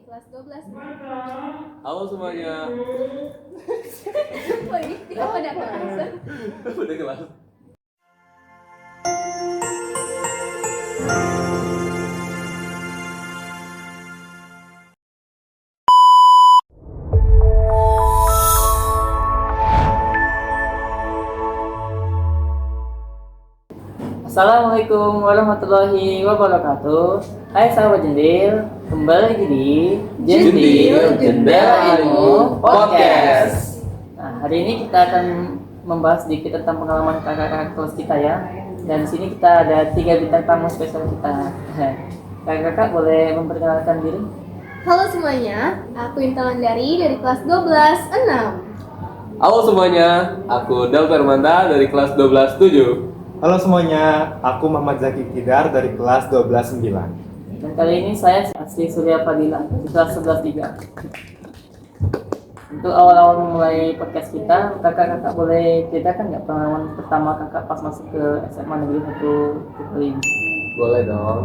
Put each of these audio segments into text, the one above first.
kelas 12. Halo semuanya. Oh ini kita pada kelas. Udah kelas. Assalamualaikum warahmatullahi wabarakatuh. Hai sahabat jendil, kembali lagi di Jendil Jendela Ilmu Podcast. Nah, hari ini kita akan membahas sedikit tentang pengalaman kakak-kakak kelas kita ya. Dan di sini kita ada 3 bintang tamu spesial kita. Kakak-kakak boleh memperkenalkan diri? Halo semuanya, aku Intan Landari dari kelas 12 6. Halo semuanya, aku Del Permanta dari kelas 12 7. Halo semuanya, aku Muhammad Zaki Kidar dari kelas 12-9. Dan kali ini saya Asri Surya Fadila di kelas 11-3. Untuk awal-awal memulai podcast kita, kakak-kakak boleh ceritakan nggak pengalaman pertama kakak pas masuk ke SMA Negeri 1 Kepri? Boleh dong.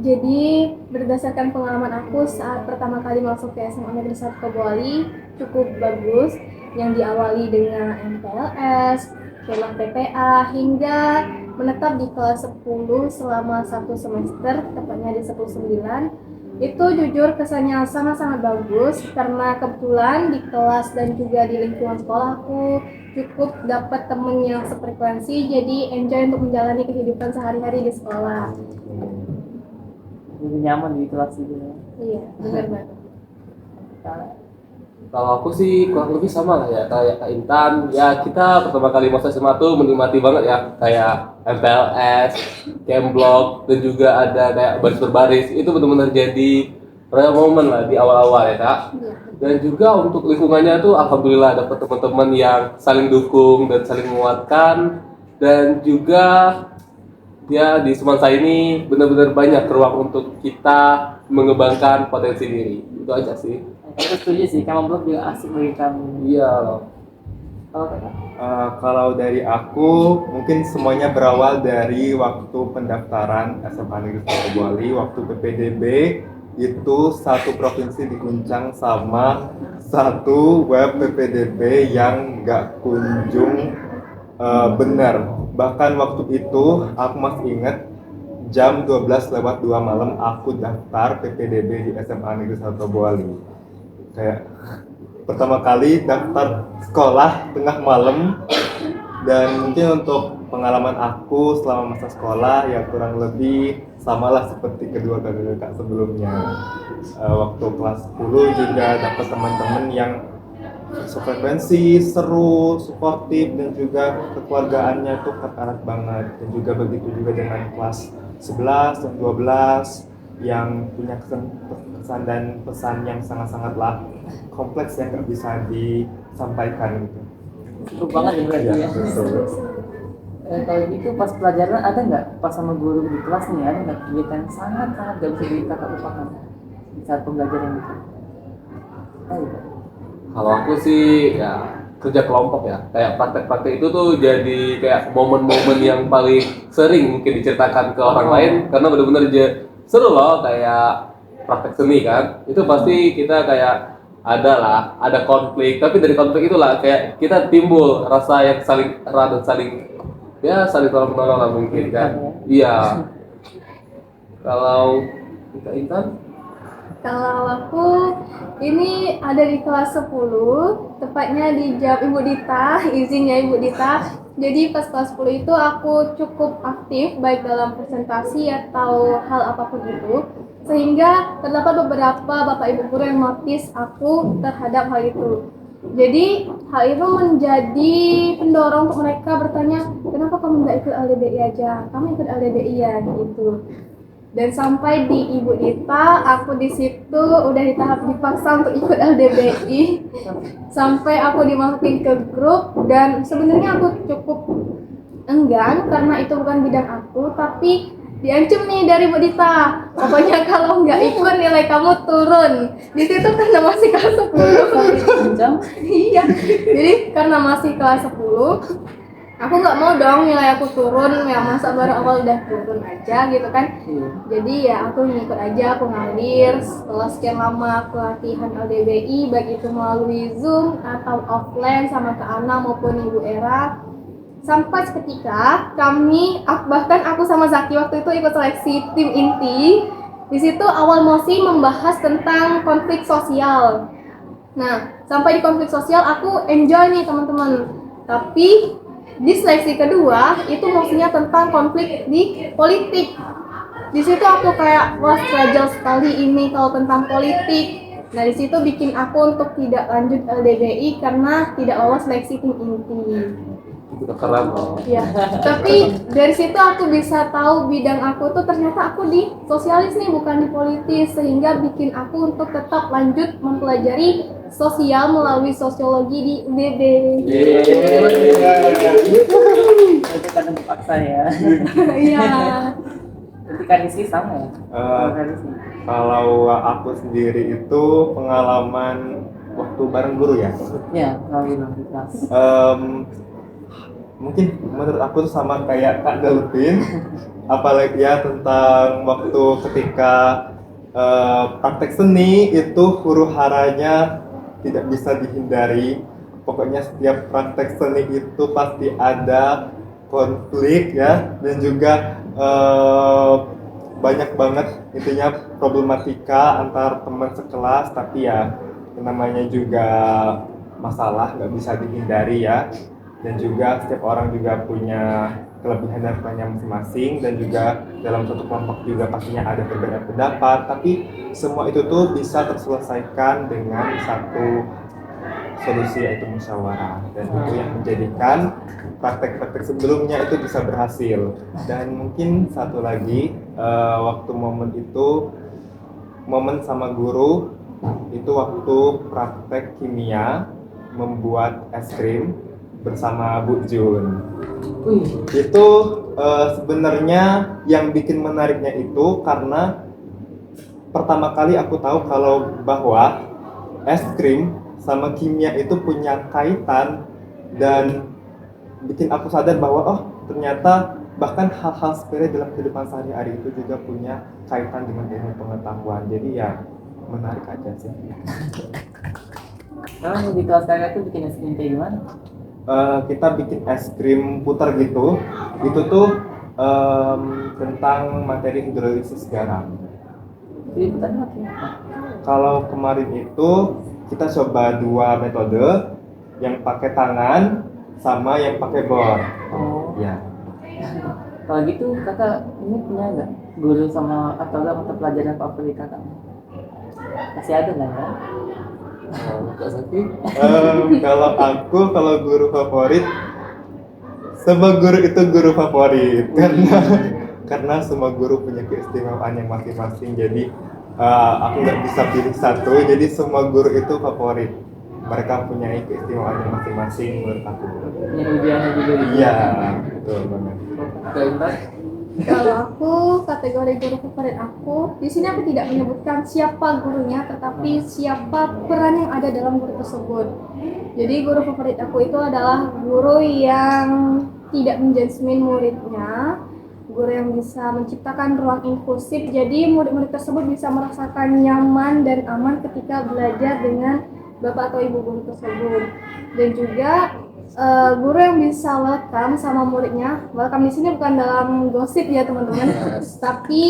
Jadi berdasarkan pengalaman aku saat pertama kali masuk ke SMA Negeri 1 Keboali cukup bagus, yang diawali dengan MPLS, film PPA hingga menetap di kelas 10 selama 1 semester, tepatnya di 10/9. Itu jujur kesannya sangat-sangat bagus karena kebetulan di kelas dan juga di lingkungan sekolah aku cukup dapat temen yang sefrekuensi, jadi enjoy untuk menjalani kehidupan sehari-hari di sekolah. Lebih nyaman di kelas gitu ya. Iya, benar banget. Kalau aku sih kurang lebih sama lah ya kayak Kak Intan. Ya kita pertama kali masuk SMA tuh menikmati banget ya kayak MPLS, Camblok, dan juga ada kayak baris berbaris. Itu benar-benar jadi real moment lah di awal-awal ya Kak. Iya. Dan juga untuk lingkungannya tuh alhamdulillah dapat teman-teman yang saling dukung dan saling menguatkan. Dan juga ya di Semansa ini benar-benar banyak ruang untuk kita mengembangkan potensi diri. Itu aja sih. Aku setuju sih, kamu blog juga asik bagi kami. Iya loh. Kalau kakak? Kalau dari aku, mungkin semuanya berawal dari waktu pendaftaran SMA Negeri 1 Keboali, waktu PPDB itu satu provinsi diguncang sama satu web PPDB yang nggak kunjung benar. Bahkan waktu itu aku masih ingat jam 12:02 malam aku daftar PPDB di SMA Negeri 1 Keboali. Kayak pertama kali daftar sekolah tengah malam, dan mungkin untuk pengalaman aku selama masa sekolah ya kurang lebih samalah seperti kedua kakak sebelumnya. Waktu kelas 10 juga dapat teman-teman yang sefrekuensi, seru, suportif, dan juga kekeluargaannya tuh erat banget. Dan juga begitu juga dengan kelas 11 dan 12 yang punya kesan dan pesan yang sangat-sangatlah kompleks yang nggak bisa disampaikan gitu. Cukup banget ya berarti ya. Betul. Kalau gitu pas pelajaran ada nggak pas sama guru di kelas nih, ada nggak kegiatan yang sangat-sangat gak bisa kakak lupakan di saat pembelajaran gitu? Gitu. Kalau aku sih ya kerja kelompok ya, kayak praktek-praktek itu tuh jadi kayak momen-momen yang paling sering mungkin diceritakan ke orang lain karena benar-benar seru loh, kayak praktek seni kan. Itu pasti kita kayak ada konflik, tapi dari konflik itulah kayak kita timbul rasa yang saling erat dan saling tolong menolong lah mungkin kan. Iya. Kalau kita Intan? Kalau aku ini ada di kelas 10, tepatnya di jam Ibu Dita, izinnya Ibu Dita. Jadi pas kelas 10 itu aku cukup aktif baik dalam presentasi atau hal apapun itu, sehingga terdapat beberapa Bapak Ibu guru yang notice aku terhadap hal itu. Jadi hal itu menjadi pendorong untuk mereka bertanya, kenapa kamu nggak ikut LDBI aja? Kamu ikut LDBI ya gitu. Dan sampai di Ibu Dita, aku di situ udah di tahap dipaksa untuk ikut LDBI sampai aku dimasukin ke grup. Dan sebenarnya aku cukup enggan karena itu bukan bidang aku, tapi diancam nih dari Ibu Dita, pokoknya kalau nggak ikut nilai kamu turun. Di situ karena masih kelas 10. Iya, jadi karena masih kelas 10 aku nggak mau dong nilai aku turun, ya masa baru awal udah turun aja gitu kan. Jadi ya aku ngikut aja, aku ngalir. Setelah sekian lama aku latihan LDBI, baik itu melalui Zoom atau offline sama Kak Ana maupun Ibu Era, sampai ketika bahkan aku sama Zaki waktu itu ikut seleksi tim inti. Di situ awal mosi membahas tentang konflik sosial. Nah, sampai di konflik sosial aku enjoy nih teman-teman. Tapi di seleksi kedua itu mosinya tentang konflik di politik. Di situ aku kayak wah fragile sekali ini kalau tentang politik. Nah, di situ bikin aku untuk tidak lanjut LDBI karena tidak lolos seleksi tim inti. Udah keren loh. Ya, tapi dari situ aku bisa tahu bidang aku tuh ternyata aku di sosialis nih, bukan di politis, sehingga bikin aku untuk tetap lanjut mempelajari sosial melalui sosiologi di UBB. Itu karena terpaksa ya. Iya. Berarti Kanisi sama ya? Kanisi. Kalau aku sendiri itu pengalaman waktu bareng guru ya. Ya, kalau di kelas. Mungkin menurut aku tuh sama kayak Kak Delvin, apalagi ya tentang waktu ketika praktek seni itu huru haranya tidak bisa dihindari. Pokoknya setiap praktek seni itu pasti ada konflik ya, dan juga banyak banget intinya problematika antar teman sekelas, tapi ya namanya juga masalah nggak bisa dihindari ya. Dan juga setiap orang juga punya kelebihan dan kekurangannya masing-masing, dan juga dalam satu kelompok juga pastinya ada perbedaan pendapat, tapi semua itu tuh bisa terselesaikan dengan satu solusi, yaitu musyawarah, dan itu yang menjadikan praktek-praktek sebelumnya itu bisa berhasil. Dan mungkin satu lagi, waktu momen sama guru itu waktu praktek kimia membuat es krim bersama Bu Jun. Itu sebenarnya yang bikin menariknya itu karena pertama kali aku tahu bahwa es krim sama kimia itu punya kaitan, dan bikin aku sadar bahwa oh ternyata bahkan hal-hal sepele dalam kehidupan sehari-hari itu juga punya kaitan dengan ilmu pengetahuan. Jadi ya menarik aja sih. Kalau di kelas kakak tuh bikin es krim kayak gimana? Kita bikin es krim putar gitu. Itu tuh tentang materi hidrolisis garam. Jadi putarnya apa? Kalau kemarin itu kita coba dua metode, yang pakai tangan sama yang pakai bor. Oh. Ya. Kalau gitu kakak ini punya nggak guru sama atau nggak mata pelajaran favorit kakak? Masih ada nggak ya? Kak Zaki? Kalau guru favorit, semua guru itu guru favorit karena semua guru punya keistimewaan yang masing-masing. Jadi aku nggak bisa pilih satu. Jadi semua guru itu favorit. Mereka punya keistimewaan yang masing-masing menurut aku. Ujiannya juga gitu. Iya, betul banget. Kak Intan? Kalau aku kategori guru favorit aku, di sini aku tidak menyebutkan siapa gurunya, tetapi siapa peran yang ada dalam guru tersebut. Jadi guru favorit aku itu adalah guru yang tidak menjudgemen muridnya, guru yang bisa menciptakan ruang inklusif. Jadi murid-murid tersebut bisa merasakan nyaman dan aman ketika belajar dengan bapak atau ibu guru tersebut. Dan juga guru yang bisa welcome sama muridnya. Welcome di sini bukan dalam gosip ya teman-teman, tapi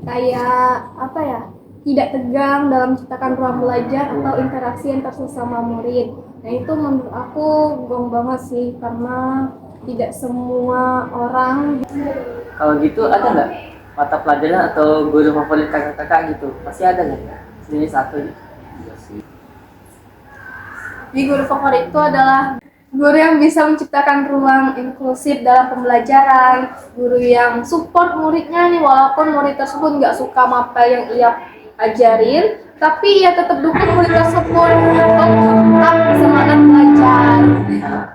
kayak apa ya, tidak tegang dalam menciptakan ruang belajar atau interaksi antar sesama murid. Nah itu menurut aku gong banget sih, karena tidak semua orang. Kalau gitu ada nggak mata pelajaran atau guru favorit kakak-kakak gitu? Pasti ada nggak? Jadi satu gitu. Jadi guru favorit itu adalah guru yang bisa menciptakan ruang inklusif dalam pembelajaran, guru yang support muridnya nih, walaupun murid tersebut nggak suka mapel yang ia ajarin, tapi ia tetap dukung murid tersebut untuk tetap semangat belajar.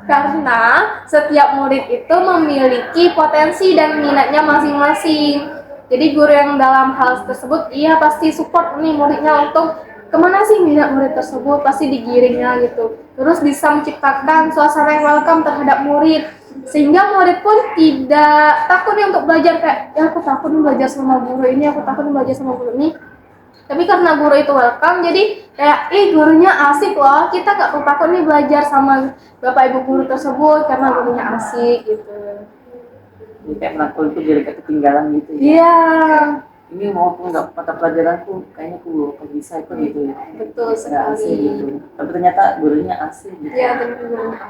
Karena setiap murid itu memiliki potensi dan minatnya masing-masing. Jadi guru yang dalam hal tersebut ia pasti support nih muridnya untuk kemana sih minat murid tersebut, pasti digiringnya gitu. Terus bisa menciptakan suasana yang welcome terhadap murid. Sehingga murid pun tidak takut nih untuk belajar, kayak ya aku takut nih belajar sama guru ini, aku takut nih belajar sama guru ini. Tapi karena guru itu welcome, jadi kayak gurunya asik loh, kita nggak perlu takut nih belajar sama bapak ibu guru tersebut karena gurunya asik gitu. Jadi kayak menakut itu jadi kayak ketinggalan gitu ya. Iya, Ini mau aku nggak mata pelajaranku, kayaknya aku nggak bisa itu gitu ya. betul Nggak asik sekali. gitu. Tapi ternyata gurunya asik gitu. Iya, benar.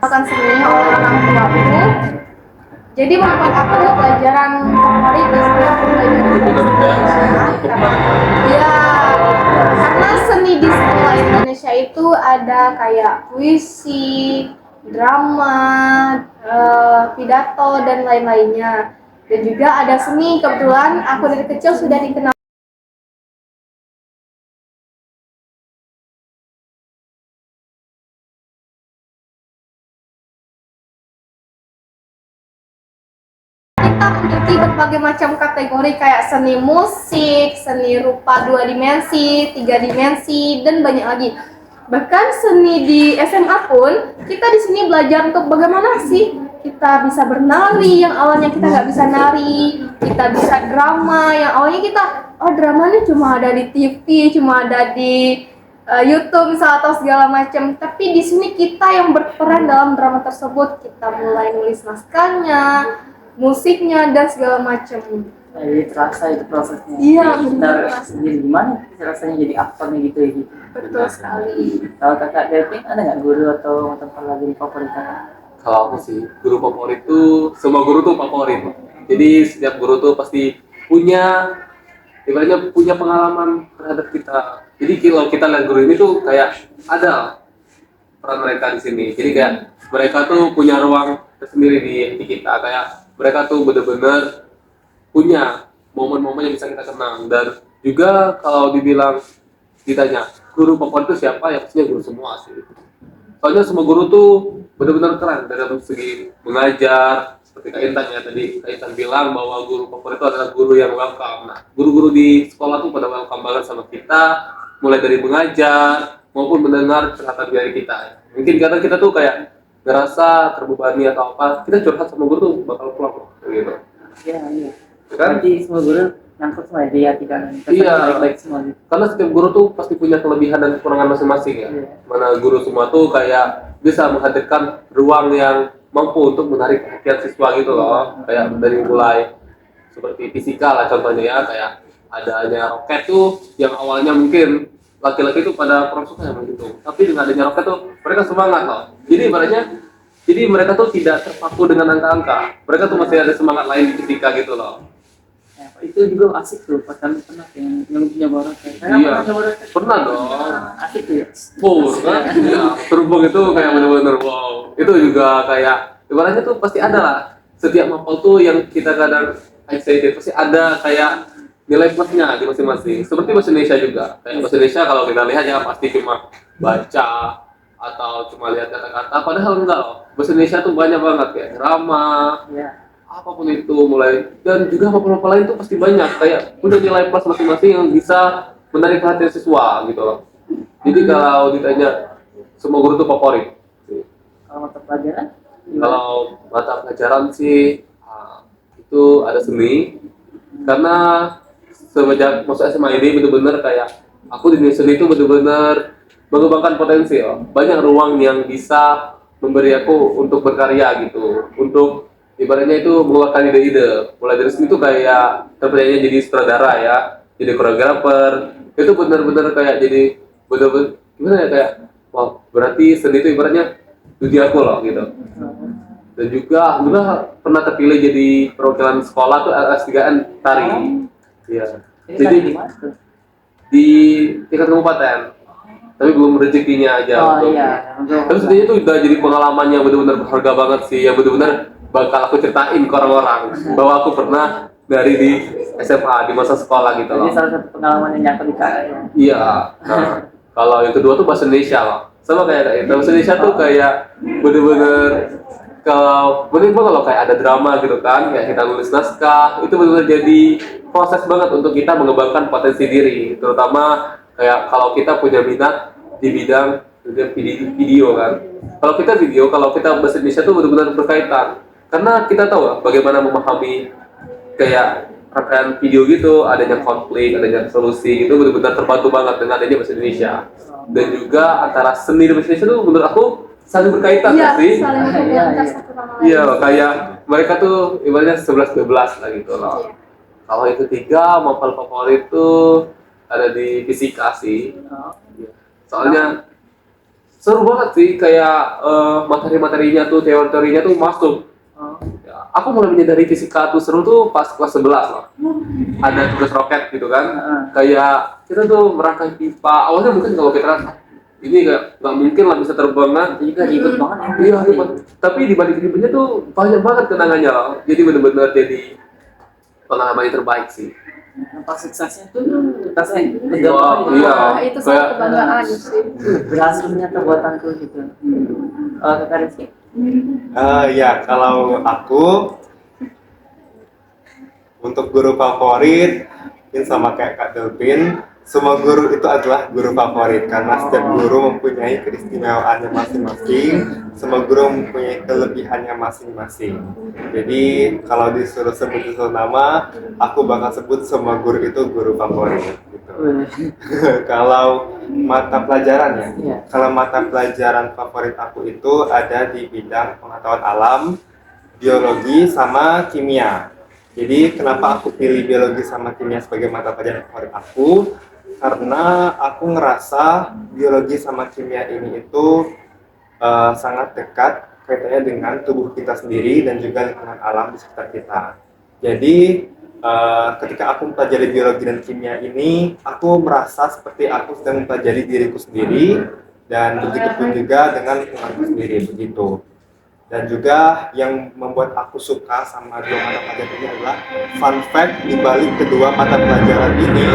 Makan seni oleh orang tuaku. Jadi membuat aku pelajaran favorit di sekolah pembelajaran Indonesia. Ya, karena seni di sekolah Indonesia itu ada kayak puisi, drama, pidato dan lain-lainnya. Dan juga ada seni, kebetulan aku dari kecil sudah dikenal kita memiliki berbagai macam kategori kayak seni musik, seni rupa 2 dimensi, 3 dimensi, dan banyak lagi. Bahkan seni di SMA pun kita di sini belajar untuk bagaimana sih kita bisa bernari yang awalnya kita nggak bisa nari, kita bisa drama yang awalnya kita dramanya cuma ada di TV, cuma ada di YouTube misal atau segala macam. Tapi di sini kita yang berperan dalam drama tersebut, kita mulai nulis naskahnya, musiknya dan segala macam. Nah, jadi terasa itu prosesnya. Iya, Kita benar. jadi gimana rasanya jadi aktornya gitu ya gitu. Betul sekali. Kalau kakak Devin ada nggak guru atau tempat pelajaran favorit kakak? Kalau aku sih, guru favorit tuh, semua guru tuh favorit. Jadi setiap guru tuh pasti punya, ibaratnya punya pengalaman terhadap kita. Jadi kalau kita lihat guru ini tuh kayak ada peran mereka di sini. Jadi kayak mereka tuh punya ruang tersendiri di hati kita. Kayak mereka tuh bener-bener punya momen-momen yang bisa kita kenang. Dan juga kalau ditanya guru favorit itu siapa, ya pastinya guru semua sih. Soalnya semua guru tuh benar-benar keren dalam segi mengajar. Seperti Kak Intan ya tadi, Kak Intan bilang bahwa guru favorit itu adalah guru yang welcome. Nah, guru-guru di sekolah tuh pada welcome banget sama kita, mulai dari mengajar maupun mendengar curhatan dari kita. Mungkin karena kita tuh kayak ngerasa terbebani atau apa, kita curhat sama guru tuh bakal pulang gitu. Iya. Kan? Berarti semua guru nangkut semua di hati kan. Iya. Baik-baik semua gitu. Karena setiap guru tuh pasti punya kelebihan dan kekurangan masing-masing ya. Iya. Mana guru semua tuh kayak bisa menghadirkan ruang yang mampu untuk menarik perhatian siswa gitu loh. Kayak dari mulai seperti fisika lah contohnya ya, kayak adanya roket tuh yang awalnya mungkin laki-laki tuh pada kurang suka sama gitu. Tapi dengan adanya roket tuh mereka semangat loh. Jadi mereka tuh tidak terpaku dengan angka-angka. Mereka tuh masih ada semangat lain di fisika gitu loh. Ya, itu juga asik tuh pas kami pernah yang punya borok kayak. Iya. Pernah dong. Asik tuh ya. Wow, kan? Ya, terhubung itu kayak bener-bener wow. Itu juga kayak ibaratnya tuh pasti ada lah. Setiap mapel tuh yang kita kadang excited pasti ada kayak nilai plusnya di masing-masing. Seperti bahasa Indonesia juga. Kayak bahasa Indonesia kalau kita lihat ya pasti cuma baca atau cuma lihat kata-kata. Padahal enggak loh. Bahasa Indonesia tuh banyak banget kayak drama, Iya. apapun itu mulai, dan juga mapel-mapel lain tuh pasti banyak kayak punya nilai plus masing-masing yang bisa menarik perhatian siswa gitu loh. Jadi kalau ditanya semua guru tuh favorit. Kalau mata pelajaran gimana? Kalau mata pelajaran sih itu ada seni, karena semenjak masuk SMA ini bener-bener kayak aku di dunia seni itu bener-bener mengembangkan potensi loh. Banyak ruang yang bisa memberi aku untuk berkarya gitu, untuk ibaratnya itu mengeluarkan ide-ide. Mulai dari sini tuh kayak terpilihnya jadi sutradara ya, jadi koreografer. Itu benar-benar kayak jadi benar-benar gimana ya, kayak wah berarti seni itu ibaratnya dunia aku loh gitu. Dan juga alhamdulillah pernah terpilih jadi perwakilan sekolah tuh LS3N tari. Iya. Ini Jadi di mana tuh? di tingkat kabupaten. Tapi belum rezekinya aja Oh untuk. iya, Tapi sebenarnya itu udah jadi pengalaman yang benar-benar berharga banget sih, yang benar-benar bakal aku ceritain ke orang-orang bahwa aku pernah dari di SMA di masa sekolah gitu loh. Jadi salah satu pengalaman yang nyangkut di kakak ya. Iya. Nah, kalau yang kedua tuh bahasa Indonesia loh. Sama kayak bahasa Indonesia tuh kayak bener-bener kalau kayak ada drama gitu kan, kayak kita nulis naskah, itu benar-benar jadi proses banget untuk kita mengembangkan potensi diri, terutama kayak kalau kita punya minat di bidang video kan. Kalau kita bahasa Indonesia tuh benar-benar berkaitan. karena kita tahu lah bagaimana memahami kayak rangkaian video gitu, adanya konflik, adanya solusi gitu, benar-benar terbantu banget dengan adanya bahasa Indonesia. Dan juga antara seni dan bahasa Indonesia itu menurut aku saling berkaitan Iya, nggak sih? saling berkomunikasi satu sama lain. Iya, kayak mereka tuh ibaratnya 11-12 lah gitu loh. Iya. Kalau itu tiga, mapel favorit tuh ada di fisika sih. Oh, Soalnya seru banget sih, kayak materi-materinya tuh, teori-teorinya tuh masuk. oh. Ya, aku mulai menyadari fisika tuh seru tuh pas kelas 11 loh. Ada tugas roket gitu kan. Heeh. Kayak kita tuh merangkai pipa. Awalnya mungkin kalau kita kan ini nggak mungkin lah bisa terbang kan. Itu juga ribet banget ya. Iya, ribet. Tapi di balik ribetnya tuh banyak banget kenangannya loh. Jadi benar-benar jadi pengalaman yang terbaik sih. Pas suksesnya tuh rasanya lega Wah, banget. iya. Wah, itu sangat Kayak- kebanggaan sih. Berhasil ternyata buatanku gitu. Kakak Rizky? Ya, kalau aku untuk guru favorit, mungkin sama kayak Kak Delvin, semua guru itu adalah guru favorit karena setiap guru mempunyai keistimewaannya masing-masing, semua guru mempunyai kelebihannya masing-masing. Jadi kalau disuruh sebut nama, aku bakal sebut semua guru itu guru favorit. Gitu. Kalau mata pelajarannya, Iya. kalau mata pelajaran favorit aku itu ada di bidang pengetahuan alam, biologi, sama kimia. Jadi kenapa aku pilih biologi sama kimia sebagai mata pelajaran favorit aku? Karena aku ngerasa biologi sama kimia ini itu sangat dekat kaitannya dengan tubuh kita sendiri dan juga lingkungan alam di sekitar kita. Jadi ketika aku mempelajari biologi dan kimia ini, aku merasa seperti aku sedang mempelajari diriku sendiri dan begitu pun juga dengan lingkunganku sendiri begitu. Dan juga yang membuat aku suka sama dua mata pelajaran ini adalah fun fact di balik kedua mata pelajaran ini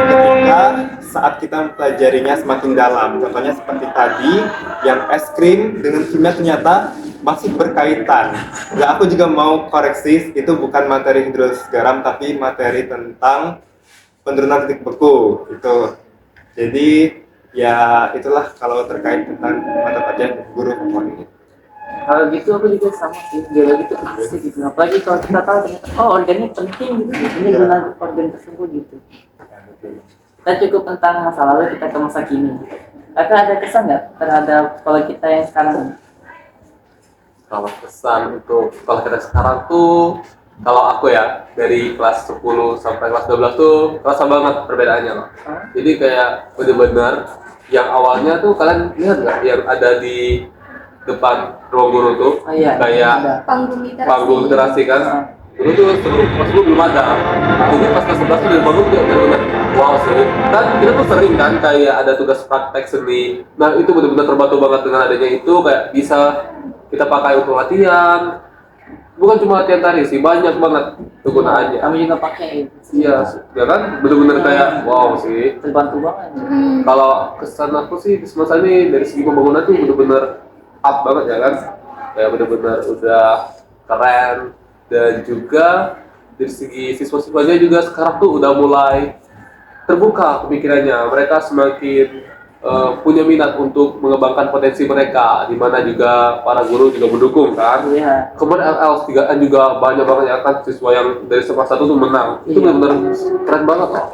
ketika saat kita mempelajarinya semakin dalam. Contohnya seperti tadi yang es krim dengan kimia ternyata masih berkaitan. Dan aku juga mau koreksi, itu bukan materi hidrolisis garam tapi materi tentang penurunan titik beku itu. Jadi ya itulah kalau terkait tentang mata pelajaran guru favorit. Kalau gitu aku juga sama sih, biologi itu asik gitu. Apalagi kalau kita tahu ternyata organnya penting gitu. Ini guna organ tersebut gitu. Kita cukup tentang masa lalu, kita ke masa kini. Kakak ada kesan nggak terhadap kalau kita yang sekarang? Kalau pesan untuk kalau kita sekarang tuh, kalau aku ya dari kelas 10 sampai kelas 12 tuh kerasa banget perbedaannya loh. Jadi kayak bener-bener yang awalnya tuh kalian lihat nggak yang ada di depan ruang guru tuh, Oh iya, kayak ada. Panggung literasi. panggung literasi kan. Dulu tuh sebelum kelas 10 belum ada. Jadi pas kelas 11 tuh dari panggung tuh bener-bener wow sih. Dan kita tuh sering kan kayak ada tugas praktek seni. Nah itu bener-bener terbantu banget dengan adanya itu, kayak bisa kita pakai untuk latihan. Bukan cuma latihan tari sih, banyak banget kegunaannya. Kami juga pakai. Iya, ya kan bener-bener kayak wow sih. Terbantu banget. Kalau kesan aku sih di semasa ini dari segi pembangunan tuh bener-bener up banget ya kan, kayak bener-bener udah keren. Dan juga dari segi siswa-siswanya juga sekarang tuh udah mulai terbuka pemikirannya, mereka semakin punya minat untuk mengembangkan potensi mereka, di mana juga para guru juga mendukung kan. Iya. Kemarin LL 3N juga banyak banget ya kan siswa yang dari semester 1 tuh menang. Itu Iya. bener-bener keren banget loh.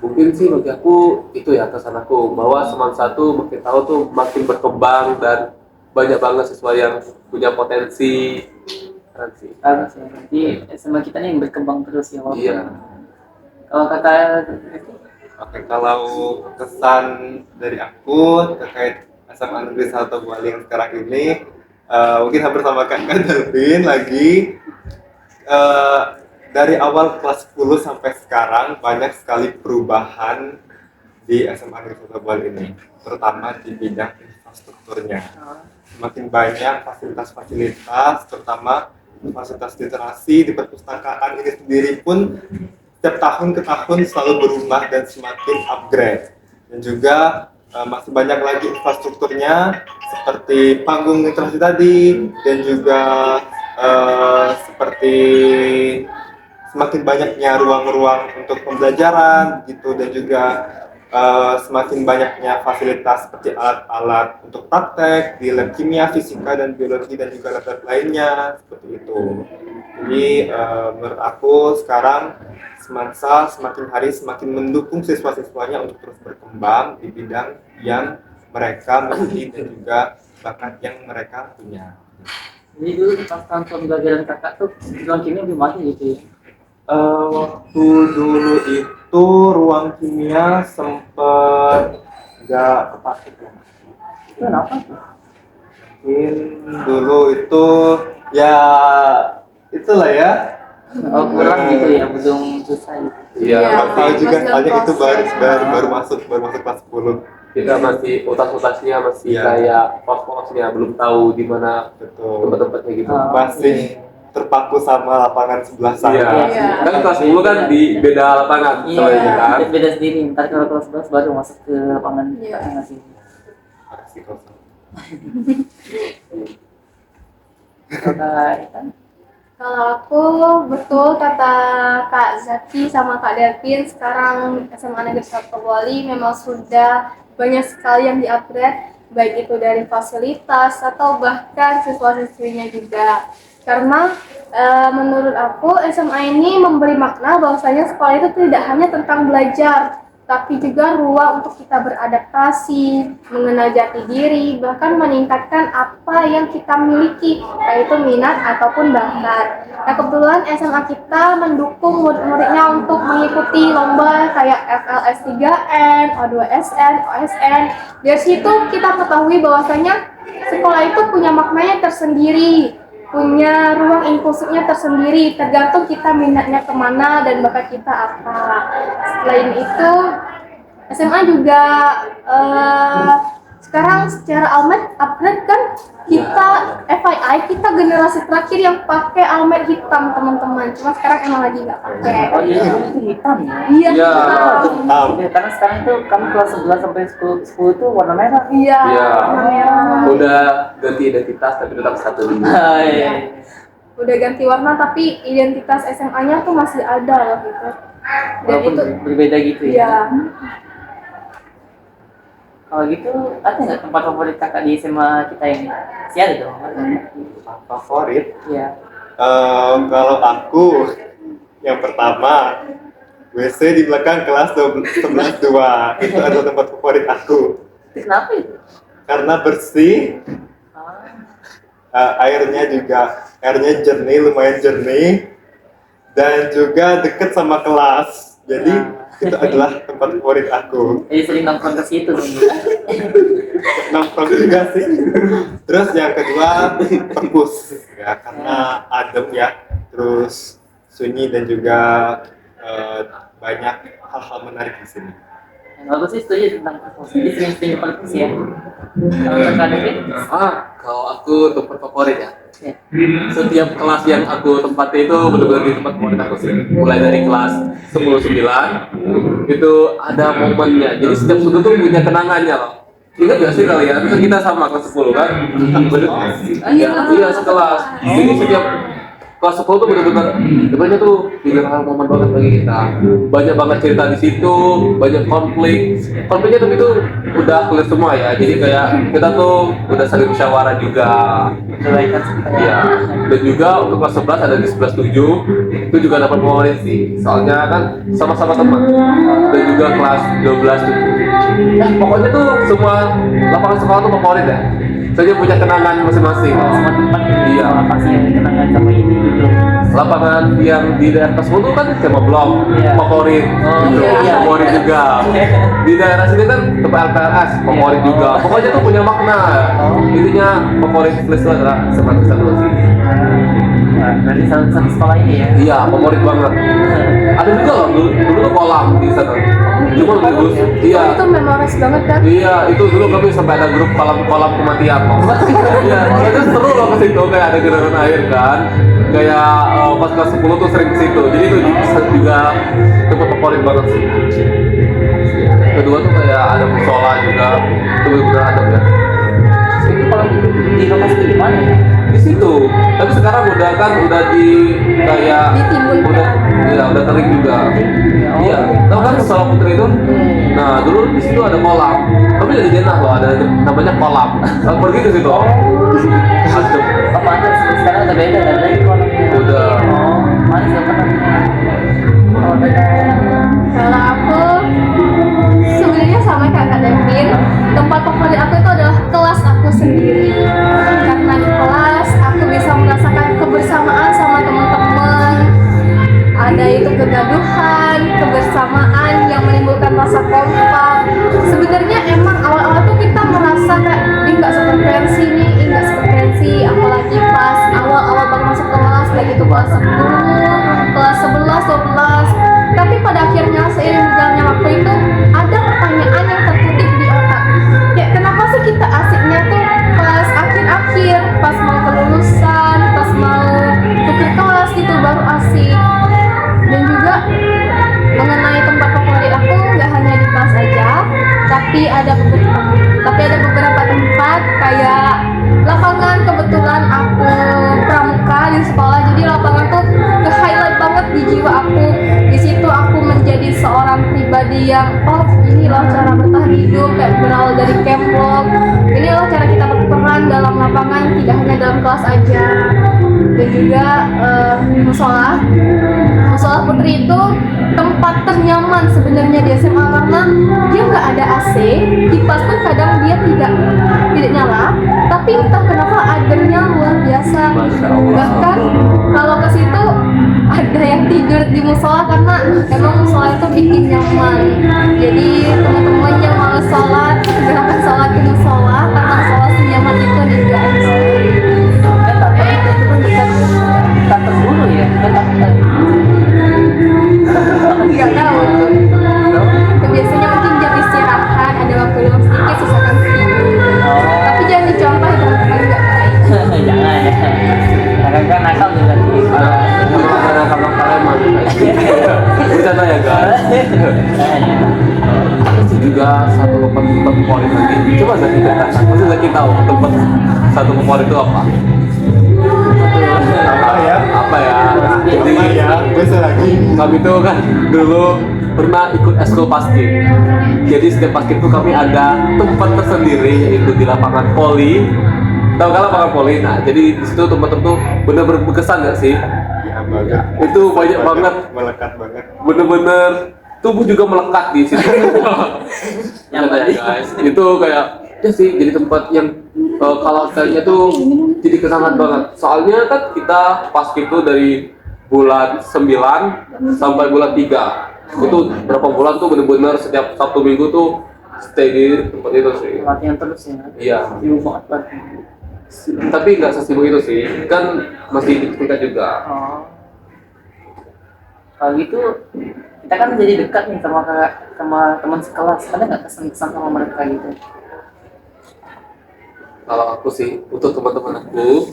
Mungkin sih bagi aku itu ya kesan aku, bahwa semester 1 makin tahu tuh makin berkembang dan banyak banget siswa yang punya potensi. Keren sih. Bagus ya. Jadi SMA kita nih yang berkembang terus ya. Walaupun. Iya. Kalau kakak Oke, kalau kesan dari aku terkait SMA Negeri 1 Boali yang sekarang ini, mungkin hampir sama Kak Delvin lagi. Dari awal kelas 10 sampai sekarang banyak sekali perubahan di SMA Negeri 1 Boali ini, terutama di bidang infrastrukturnya. Semakin banyak fasilitas-fasilitas, terutama fasilitas literasi di perpustakaan ini sendiri pun setiap tahun ke tahun selalu berubah dan semakin upgrade. Dan juga masih banyak lagi infrastrukturnya seperti panggung literasi tadi, dan juga seperti semakin banyaknya ruang-ruang untuk pembelajaran gitu, dan juga semakin banyaknya fasilitas seperti alat-alat untuk praktek di lab kimia, fisika, dan biologi, dan juga lab lainnya seperti itu. Jadi menurut aku sekarang Semansa semakin hari semakin mendukung siswa-siswanya untuk terus berkembang di bidang yang mereka miliki dan juga bakat yang mereka punya. Jadi dulu pas tahun pembelajaran kakak tuh ruang kimia belum ada gitu ya? Waktu dulu itu ruang kimia sempet nggak kepake ya. Itu kenapa tuh? Mungkin dulu itu ya itulah ya. Oh kurang gitu ya, belum selesai gitu. Iya. Nggak tahu juga masih soalnya itu baru proses. baru masuk kelas 10. Kita masih utas-utasnya masih Iya. kayak pos-posnya belum tahu di mana Betul. tempat-tempatnya gitu. Oh. Masih terpaku sama lapangan sebelah sana. Iya. Iya. Kan kelas 10 kan di beda lapangan sama ini Iya, kan. beda sendiri. Ntar kalau kelas 11 baru masuk ke lapangan Iya. tengah sini. Makasih, Kosa. Kakak kan? Kalau aku betul kata Kak Zaki sama Kak Delvin, sekarang SMA Negeri 1 Wali memang sudah banyak sekali yang di-upgrade, baik itu dari fasilitas atau bahkan siswa-siswinya juga. Karena menurut aku SMA ini memberi makna bahwasanya sekolah itu tidak hanya tentang belajar, tapi juga ruang untuk kita beradaptasi, mengenal jati diri, bahkan meningkatkan apa yang kita miliki, yaitu minat ataupun bakat. Nah, kebetulan SMA kita mendukung murid-muridnya untuk mengikuti lomba kayak FLS 3N, O2SN, OSN. Dari situ kita ketahui bahwasanya sekolah itu punya maknanya tersendiri, punya ruang inklusifnya tersendiri, tergantung kita minatnya kemana dan bakat kita apa. Selain itu, SMA juga sekarang secara upgrade kan kita FYI kita generasi terakhir yang pakai almet hitam teman-teman. Cuma sekarang emang lagi nggak pakai. Oh iya, itu hitam ya? Iya. Iya. hitam. Ya, karena sekarang itu kami kelas 11 sampai 10 itu warna merah. Iya. Iya. warna merah. Udah ganti identitas tapi tetap satu dulu. Ah, iya. Udah ganti warna tapi identitas SMA-nya tuh masih ada loh gitu. Dan Walaupun itu berbeda gitu ya. iya. Kalau gitu, ada nggak tempat favorit kakak di SMA kita ini? Masih ada dong. Favorit? Iya. Kalau aku yang pertama WC di belakang kelas 11-2 itu adalah tempat favorit aku Itu kenapa itu? karena bersih, airnya jernih, lumayan jernih, dan juga deket sama kelas. Jadi itu adalah tempat favorit aku. Jadi sering nongkrong ke situ dong. Nongkrong juga sih. Terus yang kedua perpus ya karena adem ya, terus sunyi dan juga banyak hal-hal menarik di sini. Yang bagus sih setuju tentang perpus. Jadi sering-sering perpus ya. Kalau kakak David? Kalau aku tempat favorit ya. Ya. Setiap kelas yang aku tempati itu benar-benar di tempat favorit aku sih. Mulai dari kelas 10-9 itu ada momennya. Jadi setiap sudut tuh punya kenangannya loh. Ingat gak sih kalian? Kan kita sama kelas 10 kan? Iya sekelas. Jadi setiap kelas 10 tuh benar-benar sebenarnya tuh dikenal momen banget bagi kita. Banyak banget cerita di situ, banyak konfliknya tapi itu udah clear semua ya. Jadi kayak kita tuh udah saling musyawarah juga. Kebaikan sekitar. Iya. Dan juga untuk kelas 11 ada di 11-7 itu juga dapat favorit sih. Soalnya kan sama-sama teman. Dan juga kelas 12 pokoknya tuh semua lapangan sekolah tuh favorit ya. Saya punya kenangan masing-masing. Semua tempat Iya. pasti ada kenangan sama ini gitu. Lapangan yang di daerah kelas 10 kan tema blok Iya. favorit, Oh, gitu. iya. Favorit juga. Di daerah sini kan tempat LPRS favorit Iya. juga. Pokoknya tuh punya makna. Intinya favorit list itu adalah seperti satu sih. Nah, berarti satu sekolah ini ya. Iya, favorit banget. Ada juga loh dulu tuh kolam di sana. Cuma lebih bagus. Iya. Itu memoris banget kan? Iya, itu dulu kami sampai ada grup kolam kematian loh. Iya, itu seru loh ke situ kayak ada genangan air kan. Kayak pas kelas 10 tuh sering ke situ. Jadi itu juga tempat favorit banget sih. Kedua tuh kayak ada musola juga. Itu benar-benar adem ya. Itu kalau di lokasi di mana ya? Di situ. Tapi sekarang udah di kayak Ditimbun. udah kering juga. Iya, tahu kan musola putri itu? Nah, dulu di situ ada kolam. Tapi dari Jeddah loh, ada namanya kolam. Aku pergi ke situ. Adem. Oh, panas. Sekarang udah beda kan dari kolamnya. Udah. Oh, mana sih pernah? Oh, beda. Kalau aku sebenarnya sama kayak Kak Devin, tempat favorit aku itu adalah kelas aku sendiri. Karena di kelas aku bisa merasakan kebersamaan sama teman-teman. Ada itu kegaduhan, kebersamaan yang menimbulkan rasa kompak. Sebenarnya emang awal-awal tuh kita merasa kayak nggak sefrekuensi nih, nggak sefrekuensi, apalagi pas awal-awal baru masuk kelas, lagi itu kelas 10, kelas 11, 12. Tapi pada akhirnya seiring berjalannya waktu itu ada pertanyaan yang tertutup di otak. Kayak kenapa sih kita asiknya tuh pas akhir-akhir, pas mau kelulusan, pas mau tuker kelas gitu baru asik. Dan juga mengenai tempat favorit aku nggak hanya di kelas aja, tapi ada beberapa tempat kayak lapangan. Kebetulan aku pramuka di sekolah, jadi lapangan tuh ke-highlight banget di jiwa aku. Di situ aku menjadi seorang pribadi yang ini loh cara bertahan hidup, kayak berawal dari camplock. Ini loh cara kita berperan dalam lapangan, tidak hanya dalam kelas aja. Dan juga musola putri itu tempat ternyaman sebenarnya di SMA karena dia nggak ada AC, kipas pun kadang dia tidak nyala, tapi entah kenapa ademnya luar biasa. Bahkan kalau ke situ ada yang tidur di musola karena emang musola itu bikin nyaman. Jadi teman-teman yang malas sholat segerakan sholat di musola karena musola senyaman itu nih guys. Kan tapi itu kan dekat kantor guru ya, kan kantor. Nggak tahu tuh. Itu biasanya mungkin jam istirahat ada waktu luang sedikit sisakan tidur. Tapi jangan dicontoh ya teman-teman, nggak baik. Jangan ya. Kadang-kadang nakal juga sih. Kalau nakal-nakal emang. Bercanda ya guys. Terus juga satu tempat favorit lagi. Coba Zaki ceritakan. Maksud Zaki tahu tempat satu favorit itu apa? Apa ya? Nah, jadi Apa ya? Bisa lagi. kami tuh kan dulu pernah ikut eskul basket. Jadi setiap basket itu kami ada tempat tersendiri yaitu di lapangan voli. Tahu kan lapangan voli? Nah, jadi di situ tempat itu benar-benar berkesan nggak sih? Ya banget. Itu banyak banget, Melekat banget. bener-bener tubuh juga melekat di situ. Yang Yang tadi. guys, itu kayak ya sih jadi tempat yang kalau kayaknya tuh jadi kenangan banget. Soalnya kan kita pas itu dari bulan 9 sampai bulan 3. Itu berapa bulan tuh bener-bener setiap Sabtu Minggu tuh stay di tempat itu sih. Latihan terus ya. Iya. Sibuk banget berarti. Tapi nggak sesibuk itu sih. Kan masih di tingkat juga. Oh. Kalau gitu kita kan jadi dekat nih sama teman sekelas. Ada nggak kesan-kesan sama mereka gitu? Kalau aku sih untuk teman-teman aku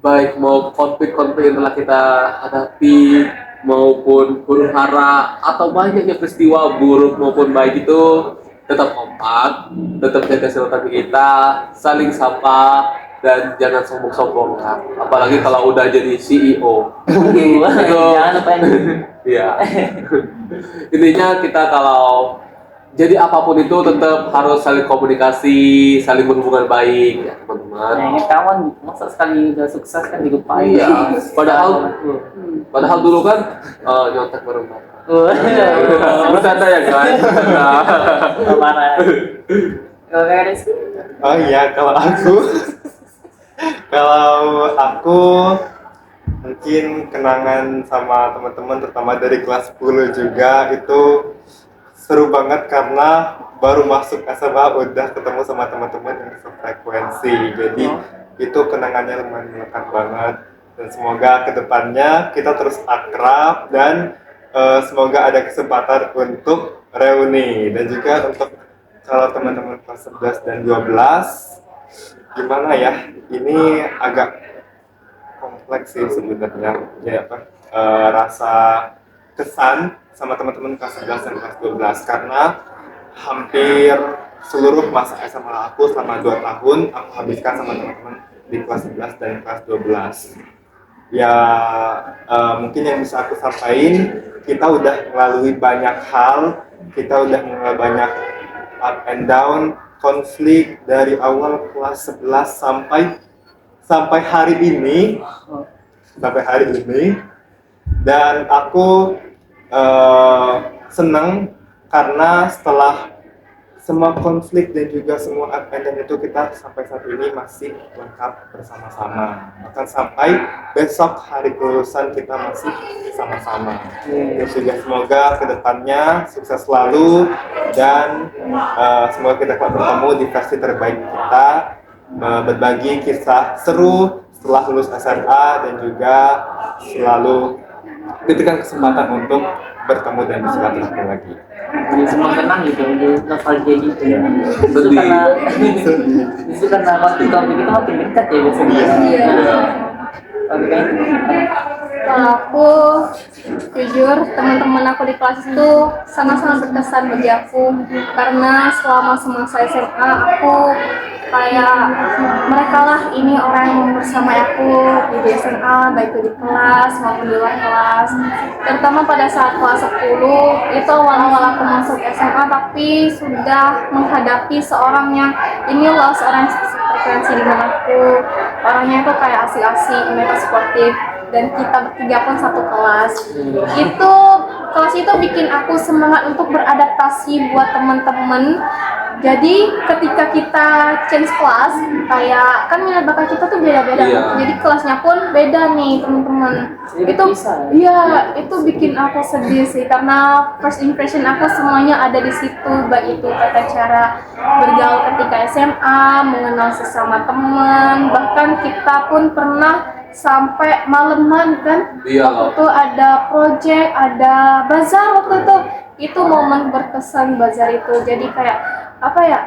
baik mau konflik-konflik yang telah kita hadapi maupun huru hara atau banyaknya peristiwa buruk maupun baik itu tetap kompak, tetap jaga silaturahmi kita, saling sapa dan jangan sombong-sombong ya. Apalagi kalau udah jadi CEO. Jangan lupa yang Iya. Intinya kita kalau jadi apapun itu tetap harus saling komunikasi, saling berhubungan baik ya teman-teman. ingat kawan gitu. Masa sekali udah sukses kan dilupain. Iya. Padahal dulu kan nyontek bareng-bareng. Bercanda ya guys. Bercanda. Marah. Kalau kayak Rizky? Oh iya, kalau aku mungkin kenangan sama teman-teman terutama dari kelas 10 juga itu seru banget karena baru masuk SMA udah ketemu sama teman-teman yang sefrekuensi. Jadi itu kenangannya lumayan melekat banget dan semoga kedepannya kita terus akrab dan semoga ada kesempatan untuk reuni. Dan juga untuk kalau teman-teman kelas 11 dan 12 gimana ya, ini agak kompleks sih sebenarnya ya rasa kesan sama teman-teman kelas 11 dan kelas 12 karena hampir seluruh masa SMA aku selama 2 tahun aku habiskan sama teman-teman di kelas 11 dan kelas 12 ya. Mungkin yang bisa aku sampaikan, kita udah melalui banyak hal, kita udah mulai banyak up and down, konflik dari awal kelas 11 sampai hari ini, dan aku senang karena setelah semua konflik dan juga semua up and down itu kita sampai saat ini masih lengkap bersama-sama. Bahkan sampai besok hari kelulusan kita masih sama-sama. Dan juga semoga kedepannya sukses selalu dan semoga kita dapat bertemu di versi terbaik kita, berbagi kisah seru setelah lulus SMA dan juga selalu diberikan kesempatan untuk bertemu dan bersilaturahmi lagi. Jadi semua tenang gitu, jadi nostalgia gitu ya. Sedih. Justru karena waktu kita makin dekat ya biasanya. Iya. Oke. Kalau aku jujur, teman-teman aku di kelas itu sangat-sangat berkesan bagi aku karena selama semasa SMA aku kayak mereka lah ini orang yang bersama aku di SMA, baik itu di kelas maupun di luar kelas. Terutama pada saat kelas 10 itu awal-awal aku masuk SMA tapi sudah menghadapi seorang yang ini loh, seorang frekuensi dengan aku. Orangnya itu kayak asik-asik, mereka sportif, dan kita bertiga pun satu kelas. Itu kelas itu bikin aku semangat untuk beradaptasi buat teman-teman. Jadi ketika kita change kelas, kayak kan minat bakat kita tuh beda-beda. Iya. Jadi kelasnya pun beda nih teman-teman. Jadi Itu bisa. iya, itu bikin aku sedih sih karena first impression aku semuanya ada di situ, baik itu tata cara bergaul ketika SMA, mengenal sesama teman, bahkan kita pun pernah sampai malaman kan. Iya. Waktu itu ada project, ada bazar waktu itu momen berkesan bazar itu. Jadi kayak apa ya,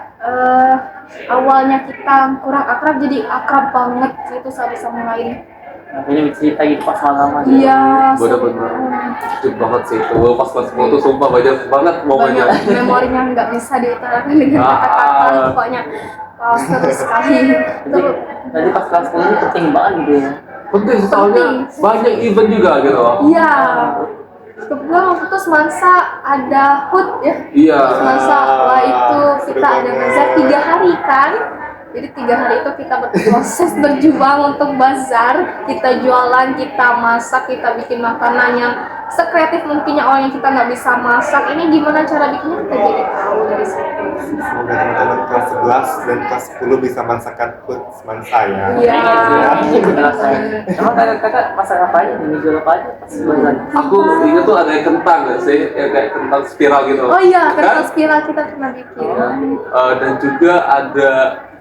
awalnya kita kurang akrab jadi akrab banget gitu satu sama lain. Makanya cerita gitu pas malam. Iya, Bener-bener lucu banget sih itu pas kelas 10 tuh sumpah banyak banget banyak momennya. memorinya nggak bisa diutarakan dengan kata-kata, pokoknya wow, seru sekali. Terus Jadi pas kelas 10 ini penting banget gitu ya. Penting soalnya banyak event juga gitu loh. iya, kebetulan waktu itu semasa ada HUT ya. Iya. Semasa setelah itu kita ada bazar 3 hari kan. Jadi 3 hari itu kita berproses berjuang untuk bazar. Kita jualan, kita masak, kita bikin makanan yang sekreatif mungkinnya orang yang kita nggak bisa masak. Ini gimana cara bikinnya kita jadi tahu dari situ. Semoga teman-teman kelas 11 dan kelas 10 bisa masakan food semangsa ya. Iya. Ini benar saya. Emang kakak masak apa aja nih? Jual apa aja pas bulan? Aku ingat tuh ada yang kentang nggak sih, yang kayak kentang spiral gitu. Oh iya, Kan? kentang spiral kita pernah bikin. Dan juga ada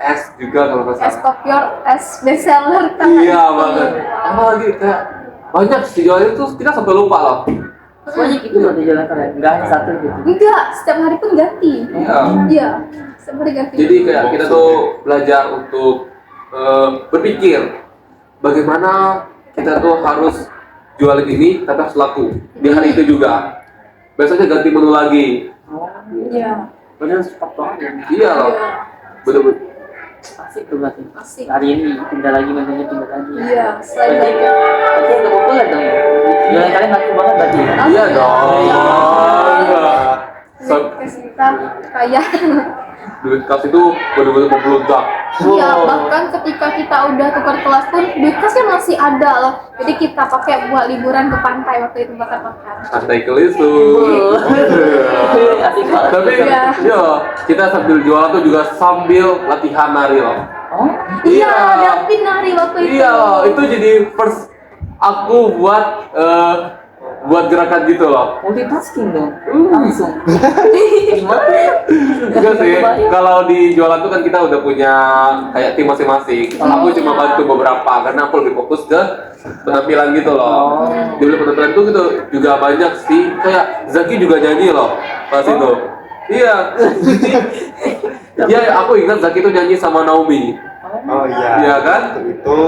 es juga kalau nggak Es salah. kopior, es bestseller kan. Iya banget. Apa lagi kayak banyak sih jualnya tuh kita sampai lupa loh. Semuanya gitu loh di jalan kalian. Enggak hanya satu gitu. Enggak, setiap hari pun ganti. Iya. Iya, setiap hari ganti. Jadi kayak kita tuh belajar untuk berpikir bagaimana kita tuh harus jualan ini tapi harus laku di hari itu juga. Besoknya ganti menu lagi. Iya. Benar cepat banget ya. Iya loh. Bener-bener. Asik tuh berarti. Asik. Hari ini pindah lagi menunya pindah lagi. Iya, selain Berarti itu. berarti nggak populer dong. Jalan kalian laku banget berarti. Iya dong. Kasih kita kaya. Duit kas itu bener-bener membludak. Iya, bahkan ketika kita udah tukar kelas pun duit kasnya masih ada loh. Jadi kita pakai buat liburan ke pantai waktu itu bakar-bakar. Santai kelisu. Asik banget. Tapi Iya. yo, kita sambil jualan tuh juga sambil latihan nari loh. Oh, Iya, Davin nari waktu itu. Iya loh, itu jadi first aku buat gerakan gitu loh. multitasking dong. Langsung. Gimana? Enggak sih, kalau di jualan tuh kan kita udah punya kayak tim masing-masing. Aku cuma bantu beberapa karena aku lebih fokus ke penampilan gitu loh. Di penampilan tuh gitu juga banyak sih. Kayak Zaki juga nyanyi loh pas itu. Iya. Iya, aku ingat Zaki tuh nyanyi sama Naomi. Oh iya. Iya kan? Untuk itu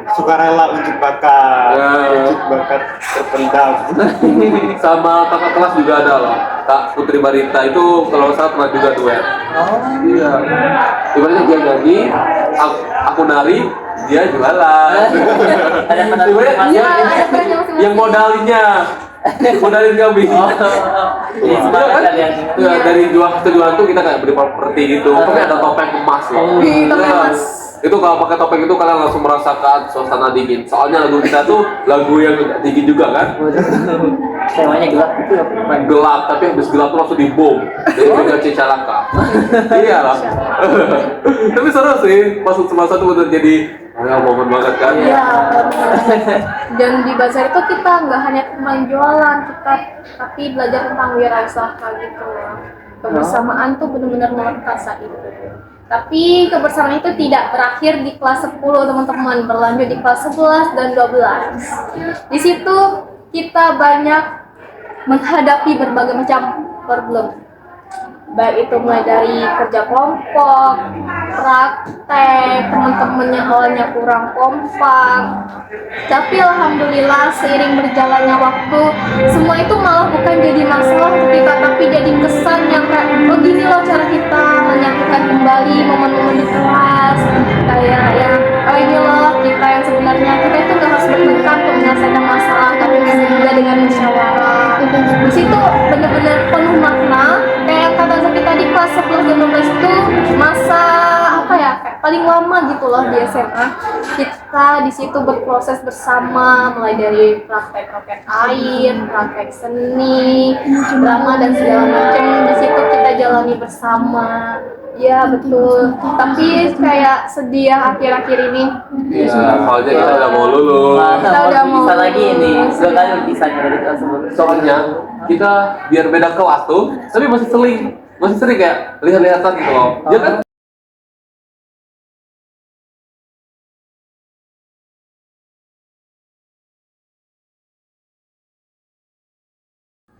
sukarela unjuk bakat, Ya. unjuk bakat terpendam. Sama kakak kelas juga ada loh. Kak Putri Barita itu kalau nggak salah pernah juga duet. Iya. Ibaratnya dia nyanyi, aku nari, dia jualan. Ada Ibaratnya Iya, ada perannya masing-masing. yang modalnya modalin kami. Jadi semangat kan? kalian. Ya, dari jualan tuh kita kayak beli properti gitu. Tapi ada topeng emas loh. Topeng Ya, emas. itu kalau pakai topeng itu kalian langsung merasakan suasana dingin. Soalnya lagu kita tuh lagu yang dingin juga kan. Temanya gelap gitu ya. Gelap, tapi habis gelap tuh langsung dibom. Jadi kita Cicalaka. Iya lah. Tapi seru sih, pas semasa tuh udah jadi momen banget kan. Iya, benar. Dan di bazar itu kita nggak hanya cuma jualan, kita tapi belajar tentang wirausaha gitu loh. Kebersamaan tuh benar-benar melekat saat itu. Tapi kebersamaan itu tidak berakhir di kelas 10 teman-teman, berlanjut di kelas 11 dan 12. Di situ kita banyak menghadapi berbagai macam problem. Baik itu mulai dari kerja kelompok, praktek, teman-temannya awalnya kurang kompak. Tapi alhamdulillah seiring berjalannya waktu, semua itu malah bukan jadi masalah untuk kita, tapi jadi kesan yang kayak, oh gini loh cara kita menyatukan kembali momen-momen di kelas. Kayak yang, oh ini loh kita yang sebenarnya kita itu nggak harus bertengkar untuk menyelesaikan masalah, tapi bisa juga dengan musyawarah. Di situ benar-benar penuh makna. Kayak kata Zaki tadi kelas 11 dan 12 itu masa apa ya kayak paling lama gitu loh di SMA. Kita di situ berproses bersama mulai dari praktek roket air, praktek seni, drama dan segala macam. Di situ kita jalani bersama. Ya betul. Tapi kayak sedih ya akhir-akhir ini. Iya, soalnya kita udah mau lulus. Kita udah mau bisa lagi ini. lulus. Dua kali berpisahnya dari kelas 10. Soalnya kita biar beda kelas tuh, tapi masih sering kayak lihat-lihatan gitu loh. Ya kan?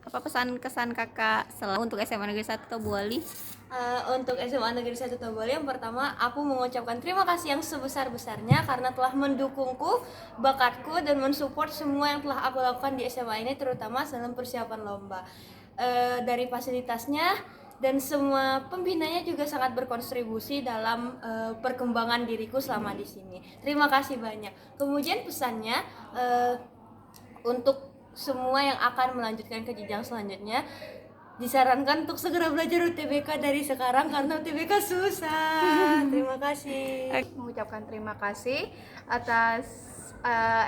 Apa pesan-kesan kakak selalu untuk SMA Negeri 1 Tobuali? Untuk SMA Negeri 1 Tobuali, yang pertama aku mengucapkan terima kasih yang sebesar-besarnya karena telah mendukungku, bakatku, dan mensupport semua yang telah aku lakukan di SMA ini, terutama dalam persiapan lomba. Dari fasilitasnya dan semua pembinanya juga sangat berkontribusi dalam perkembangan diriku selama di sini. Terima kasih banyak. Kemudian pesannya untuk semua yang akan melanjutkan ke jenjang selanjutnya, disarankan untuk segera belajar UTBK dari sekarang karena UTBK susah. Terima kasih. Mengucapkan terima kasih atas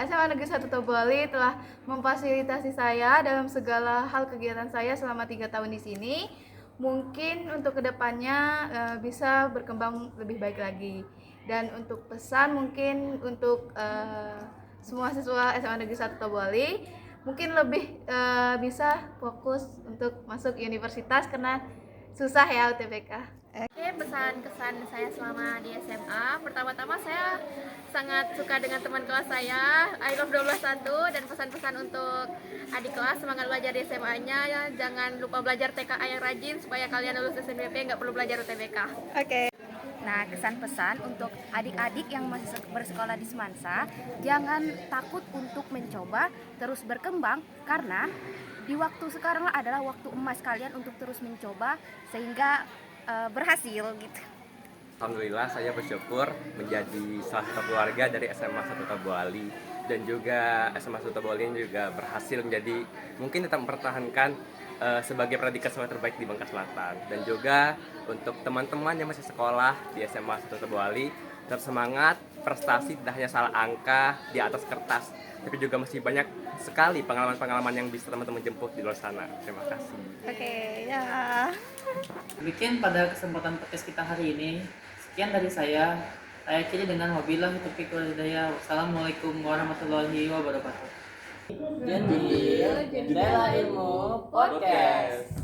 SMA Negeri 1 Tobuali telah memfasilitasi saya dalam segala hal kegiatan saya selama 3 tahun di sini. Mungkin untuk kedepannya bisa berkembang lebih baik lagi. Dan untuk pesan mungkin untuk semua siswa SMA Negeri 1 Tobuali, mungkin lebih bisa fokus untuk masuk universitas karena susah ya UTBK. Oke, pesan-kesan saya selama di SMA. Pertama-tama saya sangat suka dengan teman kelas saya, I love 121, dan pesan-pesan untuk adik kelas semangat belajar di SMA-nya ya, jangan lupa belajar TKA yang rajin supaya kalian lulus SNBP nggak perlu belajar UTBK. Nah, kesan-pesan untuk adik-adik yang masih bersekolah di Semansa, jangan takut untuk mencoba, terus berkembang, karena di waktu sekarang adalah waktu emas kalian untuk terus mencoba sehingga berhasil gitu. Alhamdulillah saya bersyukur menjadi salah satu keluarga dari SMA 1 Tobuali, dan juga SMA 1 Tobuali juga berhasil menjadi mungkin tetap mempertahankan sebagai predikat sekolah terbaik di Bangka Selatan. Dan juga untuk teman-teman yang masih sekolah di SMA 1 Tobuali, tetap semangat, prestasi tidak hanya salah angka di atas kertas, tapi juga masih banyak sekali pengalaman-pengalaman yang bisa teman-teman jemput di luar sana. Terima kasih. Ya. Demikian pada kesempatan podcast kita hari ini. Sekian dari saya. Saya akhiri dengan wabillahi taufiq wal hidayah. Wassalamualaikum warahmatullahi wabarakatuh. Jadi, Jendela Ilmu Podcast.